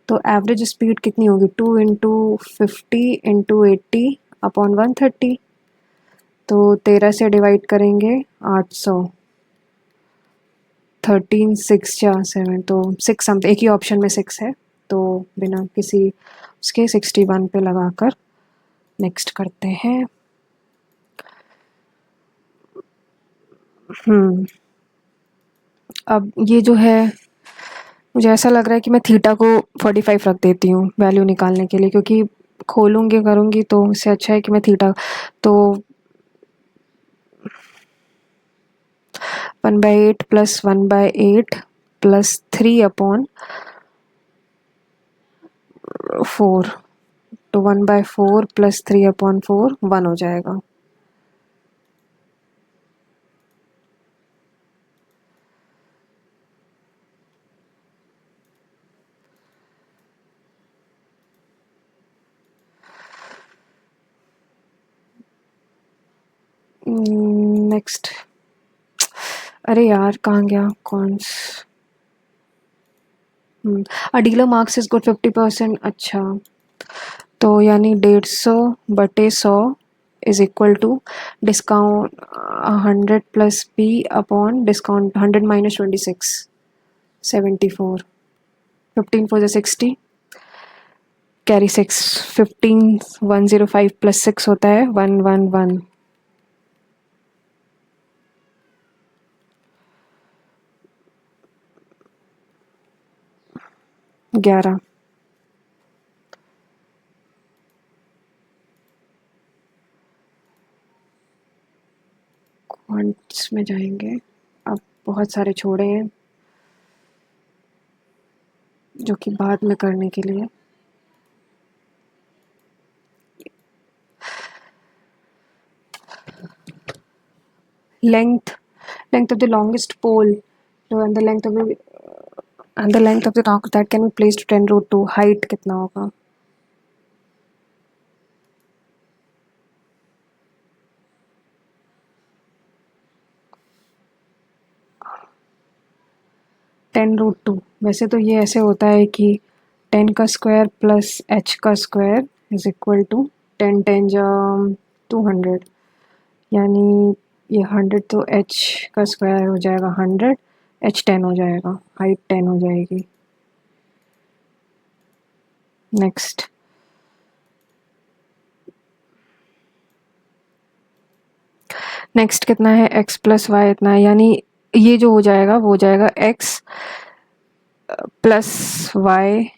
तो एवरेज स्पीड कितनी होगी? 2 × 50 × 80/130। तो 13 से डिवाइड करेंगे 800, 13 6 या 7, तो 6 समथिंग, एक ही ऑप्शन में 6 है। तो बिना किसी उसके 61 पे लगाकर नेक्स्ट करते हैं। अब ये जो है, मुझे ऐसा लग रहा है कि मैं थीटा को 45 रख देती हूँ वैल्यू निकालने के लिए, क्योंकि खोलूँगी करूँगी तो इससे अच्छा है कि मैं थीटा। तो 1/8 + 1/8 + 3/4, तो 1/4 + 3/4 1 हो जाएगा। नेक्स्ट, अरे यार कहाँ गया कॉन्स। A dealer marks is good 50%। अच्छा, तो यानी 150/100 is equal to discount 100 + p/, डिस्काउंट 100 - 26 74, 15 4 60, कैरी 6, 15 105 + 6 होता है 111। 11 क्वांट्स में जाएंगे। अब बहुत सारे छोड़े हैं जो कि बाद में करने के लिए। Length of the longest pole and the length of the rock that can be placed to 10√2, height कितना होगा? Ten root two. वैसे तो ये ऐसे होता है कि 10 का स्क्वायर प्लस h का स्क्वायर इज इक्वल टू 10 जा 200, यानी ये 100 तो h का स्क्वायर हो जाएगा 100, h 10 हो जाएगा, हाइट 10 हो जाएगी। नेक्स्ट, नेक्स्ट कितना है? x + y इतना है, यानी ये जो हो जाएगा वो हो जाएगा x + y,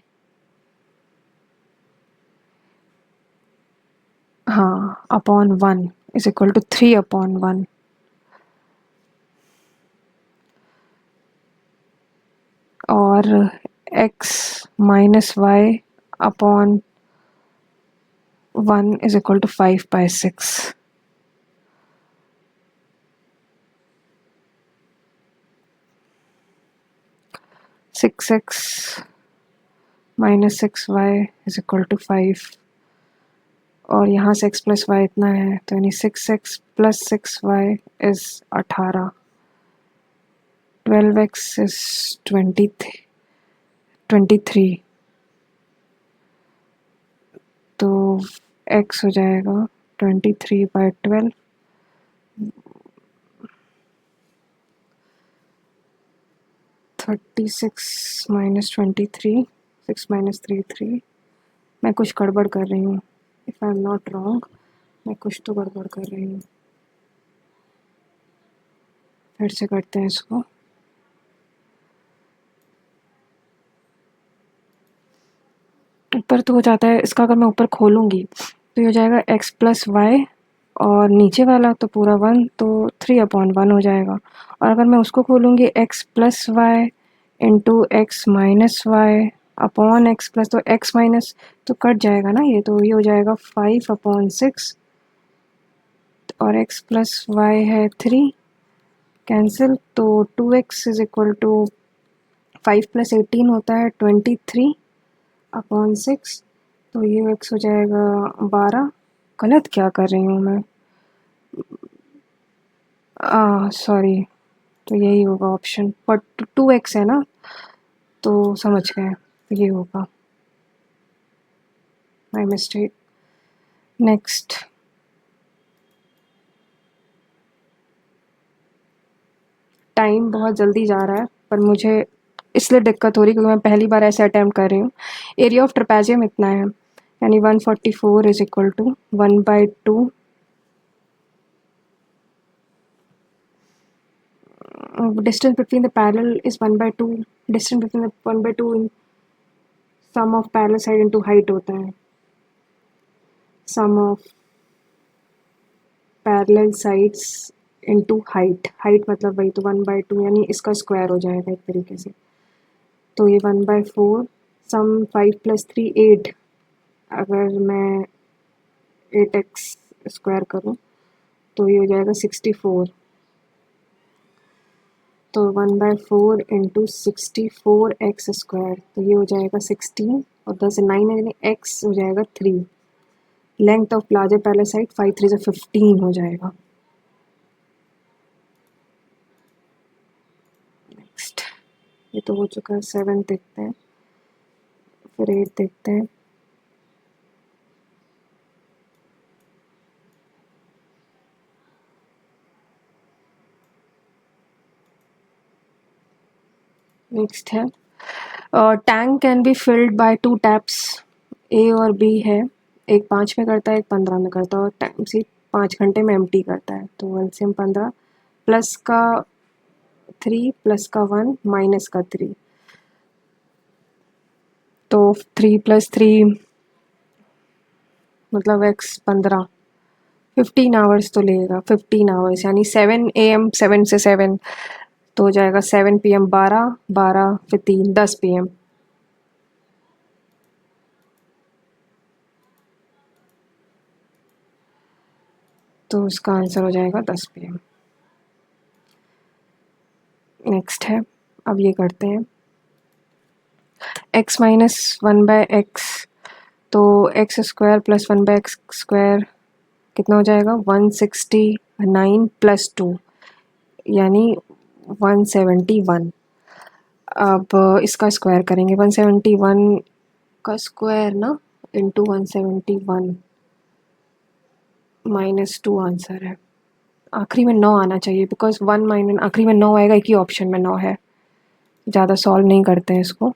हाँ, अपॉन 1 इज इक्वल टू 3/1, और x - y upon 1 is equal to 5 by 6. Six x minus 6y is equal to 5 और यहाँ से x प्लस वाई इतना है तो यानी 6x plus 6y is 18. 12x is 23 तो x हो जाएगा 23/12. 36 minus 23, 6 minus 3 3. मैं कुछ गड़बड़ कर रही हूँ. If I am not wrong, मैं कुछ तो गड़बड़ कर रही हूँ. फिर से करते हैं इसको. ऊपर तो हो जाता है, इसका अगर मैं ऊपर खोलूँगी तो ये हो जाएगा x प्लस वाई और नीचे वाला तो पूरा 1 तो 3/1 हो जाएगा. और अगर मैं उसको खोलूँगी x plus Y into X minus Y upon X plus, तो x माइनस तो कट जाएगा ना ये, तो ये हो जाएगा 5/6 और x प्लस वाई है 3 कैंसिल. तो 2x इज इक्वल टू 5 + 18 होता है 23/6. तो ये x हो जाएगा 12. गलत क्या कर रही हूँ मैं? सॉरी, तो यही होगा ऑप्शन. पर 2x है ना, तो समझ गए, तो ये होगा. My mistake. नेक्स्ट. टाइम बहुत जल्दी जा रहा है पर मुझे इसलिए दिक्कत हो रही क्योंकि मैं पहली बार ऐसे अटैम्प्ट कर रही हूँ. एरिया ऑफ ट्रेपेजियम इतना है यानी 144 is equal to 1/2 distance between the parallel is 1/2. distance between the 1/2 in sum of parallel side into height होता है. sum of parallel sides into height. height मतलब वही तो 1/2 यानी इसका स्क्वायर हो जाएगा एक तरीके से. तो ये 1/4 सम 5 + 3 8. अगर मैं 8x स्क्वायर करूँ तो ये हो जाएगा 64. तो 1/4 इंटू 64x स्क्वायर तो ये हो जाएगा 16 और 10 से 9 यानी x हो जाएगा 3. Length of larger parallel side 5 3 से 15 हो जाएगा. नेक्स्ट. ये तो हो चुका है. 7 देखते हैं, फिर 8 देखते हैं. नेक्स्ट है tank can be filled by 2 taps. A और बी है, एक 5 में करता है एक 15 में करता है और टाइम से 5 घंटे में एम्प्टी करता है. तो एलसीएम 15 प्लस का 3 प्लस का 1 माइनस का 3 तो 3 + 3 मतलब x 15. 15 आवर्स तो लेगा. 15 आवर्स यानी 7 AM 7 से 7 तो हो जाएगा 7 PM 12 12 फिर 3 10 PM. तो इसका आंसर हो जाएगा 10 PM. नेक्स्ट है, अब ये करते हैं x माइनस 1/x तो x square plus 1/x square कितना हो जाएगा 169 + 2 यानी 171. अब इसका स्क्वायर करेंगे 171 का स्क्वायर ना इंटू 171 -2 आंसर है. आखिरी में 9 आना चाहिए बिकॉज 1 माइनस आखिरी में 9 आएगा. एक ही ऑप्शन में 9 है. ज़्यादा सॉल्व नहीं करते हैं इसको.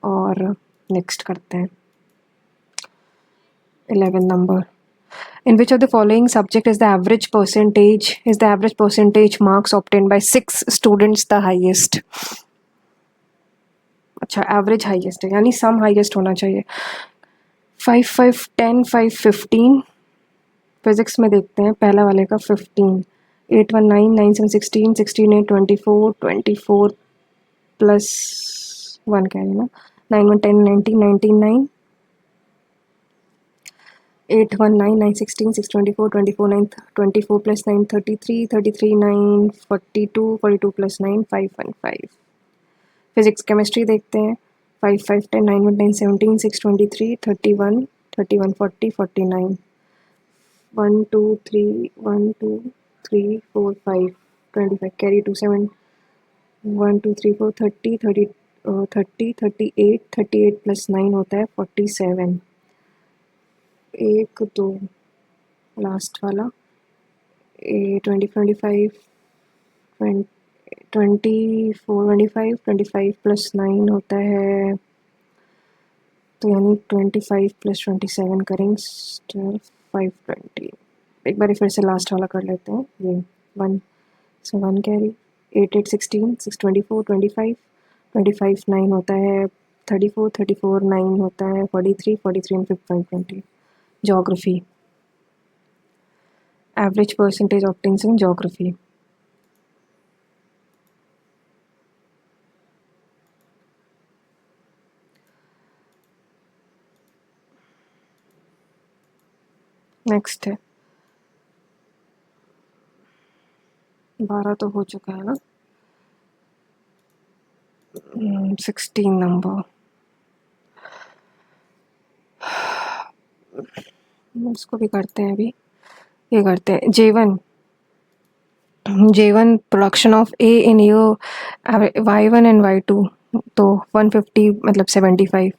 और नेक्स्ट करते हैं 11 number. In which of the following subject is the average percentage marks obtained by 6 students the highest? अच्छा, एवरेज हाईएस्ट है यानी सम हाईएस्ट होना चाहिए. 5 5 10 5 15. फिजिक्स में देखते हैं पहला वाले का 15. 8 1 9 9 7 16 16 8 24 24 प्लस 1 कैरी ना, 9 1 10 19 19 9, 8 1 9 9 16 6 24 24 9 24 plus 9 33 33 9 42 42 plus 9 5 1 5। फिजिक्स केमिस्ट्री देखते हैं। 5 5 10 9 1 10 17 6 23 31 31 40 49, 1 2 3 1 2 3 4 5 25 कैरी 2 7 1 2 3 4 30 30 30 38 38 प्लस 9 होता है 47। 1 2 लास्ट वाला 20 25 24 25 25 प्लस 9 होता है, तो यानी 25 प्लस 27 करेंगे 520। एक बार फिर से लास्ट वाला कर लेते हैं ये 1, सो 1 कैरी 8 8 16 6 24 25 25 9 होता है 34 34 9 होता है 43 43 and 520। Geography, average percentage obtains in geography. Next है 12 तो हो चुका है ना, 16 नंबर। इसको भी करते हैं अभी, ये करते हैं J1 production of A in year Y1 and Y2, तो 150 मतलब 75।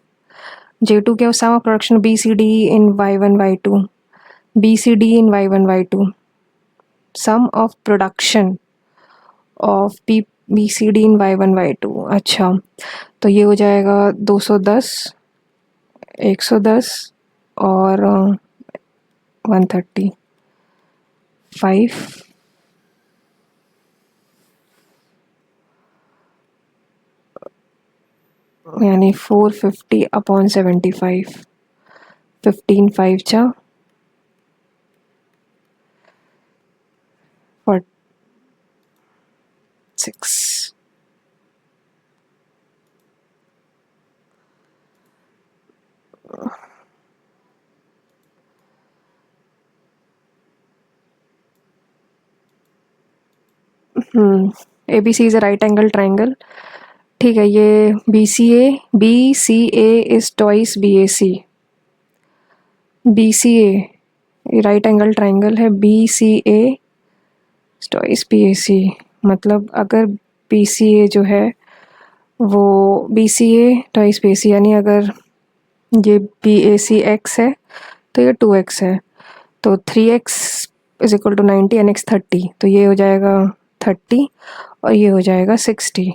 J2 क्या sum of production BCD in Y1 Y2, BCD in Y1 Y2, sum of production of BCD in Y1 Y2। अच्छा, तो ये हो जाएगा 210 110 और 135, यानी 450 अपॉन 75, 15 5 चा 46। ABC is a right angle triangle. ठीक है, ये BCA is twice BAC। BCA right angle triangle है, BCA ट्वाइस BAC। मतलब अगर BCA जो है वो BCA ट्वाइस BAC, यानी अगर ये BAC x है तो ये 2x है, तो 3x is equal to 90 and x 30, तो ये हो जाएगा 30 और ये हो जाएगा 60।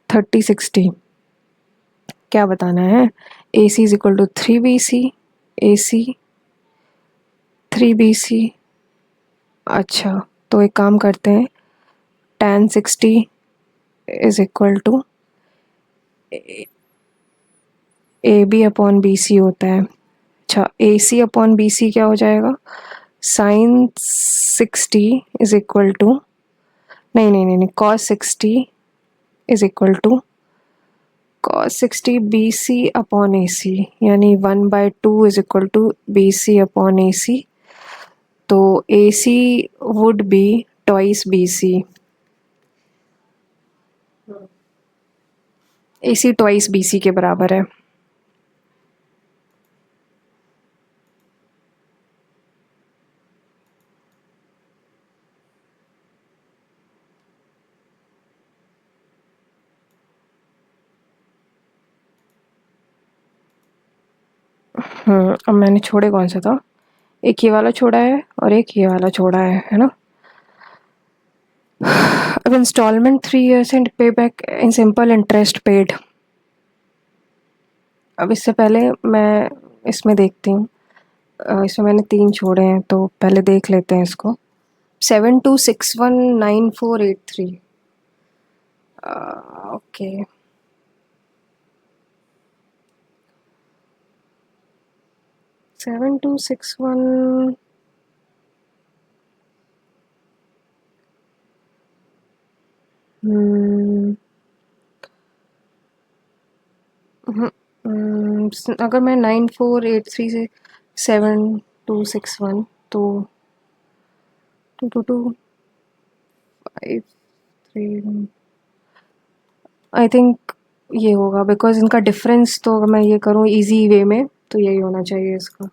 30 60 क्या बताना है? AC is equal to 3BC, AC 3BC। अच्छा, तो एक काम करते हैं, tan 60 is equal to AB upon BC होता है। अच्छा, AC अपॉन BC क्या हो जाएगा? साइन 60 इज इक्वल टू, नहीं, cos 60 is equal to cos 60 BC upon AC, यानी 1/2 is equal to BC upon AC, तो AC would be twice BC। AC twice BC के बराबर है। अब मैंने छोड़े कौन सा था? एक ये वाला छोड़ा है और एक ये वाला छोड़ा है ना। अब इंस्टॉलमेंट 3 years एंड पे back in simple interest paid. अब इससे पहले मैं इसमें देखती हूँ, इसमें मैंने 3 छोड़े हैं तो पहले देख लेते हैं इसको। 72619483, ओके। 7261 हम्म, अगर मैं 9483 से 7261 तो 2253 आई थिंक ये होगा, बिकॉज इनका डिफरेंस तो अगर मैं ये करूँ इजी वे में तो यही होना चाहिए इसका।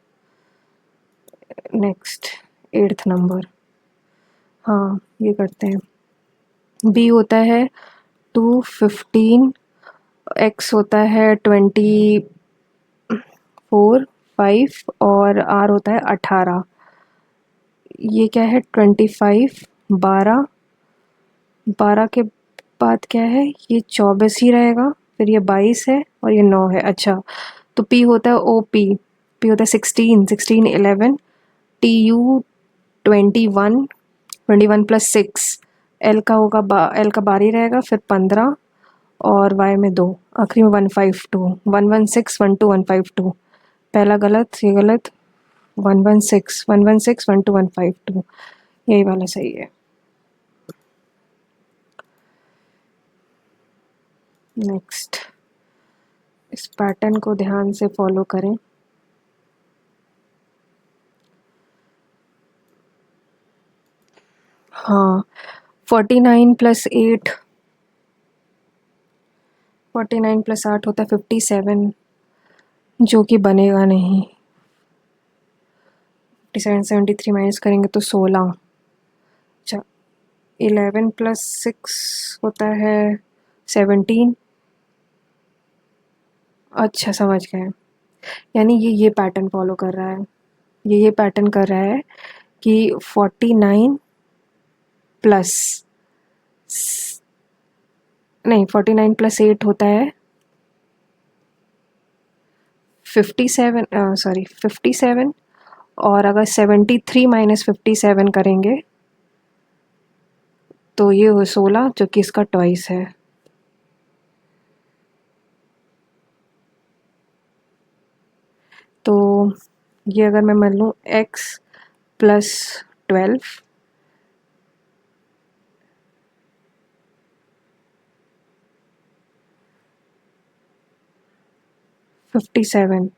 नेक्स्ट 8th नंबर, हाँ ये करते हैं। बी होता है 215, एक्स होता है 24 5 और आर होता है 18। ये क्या है 25, 12, 12 के बाद क्या है, ये 24 ही रहेगा, फिर ये 22 है और ये 9 है। अच्छा, तो पी होता है ओ पी, पी होता है 16 11, टी यू 21, 21 + 6, एल का होगा एल का 12 ही रहेगा, फिर 15 और वाई में 2, आखिरी में 152, 116 12 152। पहला गलत, ये गलत, 116 116 12 152, यही वाला सही है। नेक्स्ट, इस पैटर्न को ध्यान से फॉलो करें। हाँ, 49 + 8, 49 + 8 होता है 57, जो कि बनेगा नहीं। 57 73 माइनस करेंगे तो 16। अच्छा, 11 + 6 होता है 17। अच्छा समझ गए, यानी ये पैटर्न फॉलो कर रहा है, ये पैटर्न कर रहा है कि 49 प्लस, नहीं 49 + 8 होता है 57, सॉरी 57, और अगर 73 - 57 करेंगे तो ये हो 16, जो कि इसका ट्वाइस है। तो ये अगर मैं मान लूँ x + 12, 57,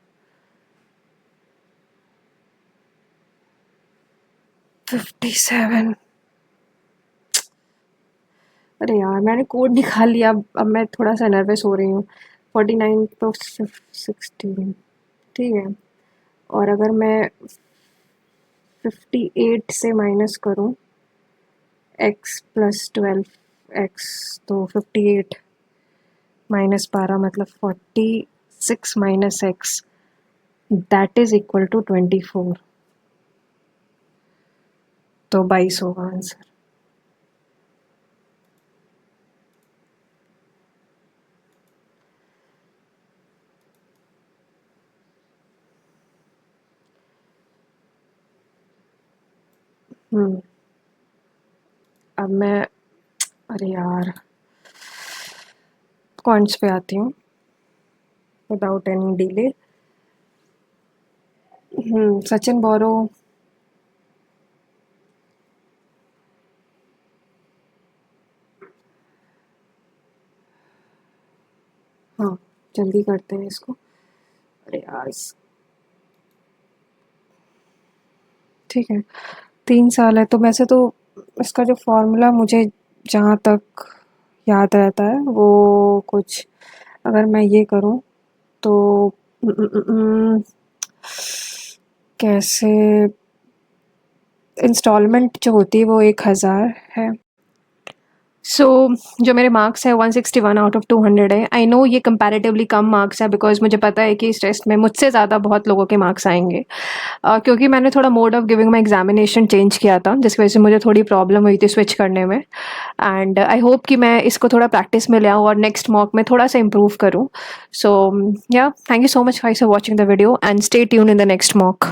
57। अरे यार मैंने कोड निकाल लिया, अब मैं थोड़ा सा नर्वस हो रही हूँ। 49 तो 16, ठीक है, और अगर मैं 58 से माइनस करूँ x + 12 x, तो 58 - 12 मतलब 46 - x, that is equal to 24, तो 22 होगा आंसर। अब मैं, अरे यार पॉइंट्स पे आती हूँ विदाउट एनी डिले। सचिन बोरो, हाँ जल्दी करते हैं इसको। अरे यार ठीक है, 3 साल है तो वैसे तो इसका जो फॉर्मूला मुझे जहाँ तक याद रहता है वो कुछ, अगर मैं ये करूँ तो कैसे, इंस्टॉलमेंट जो होती है वो 1000 है। सो जो मेरे मार्क्स है 161 आउट ऑफ 200 है। आई नो ये कंपैरेटिवली कम मार्क्स है, बिकॉज मुझे पता है कि इस टेस्ट में मुझसे ज़्यादा बहुत लोगों के मार्क्स आएंगे, क्योंकि मैंने थोड़ा mode of giving my examination change किया था, जिसकी वजह से मुझे थोड़ी प्रॉब्लम हुई थी स्विच करने में। एंड आई होप कि मैं इसको थोड़ा प्रैक्टिस में ले आऊँ और नेक्स्ट मॉक में थोड़ा सा इम्प्रूव करूँ। सो या thank you so much guys for watching the video and stay tune in the next mock.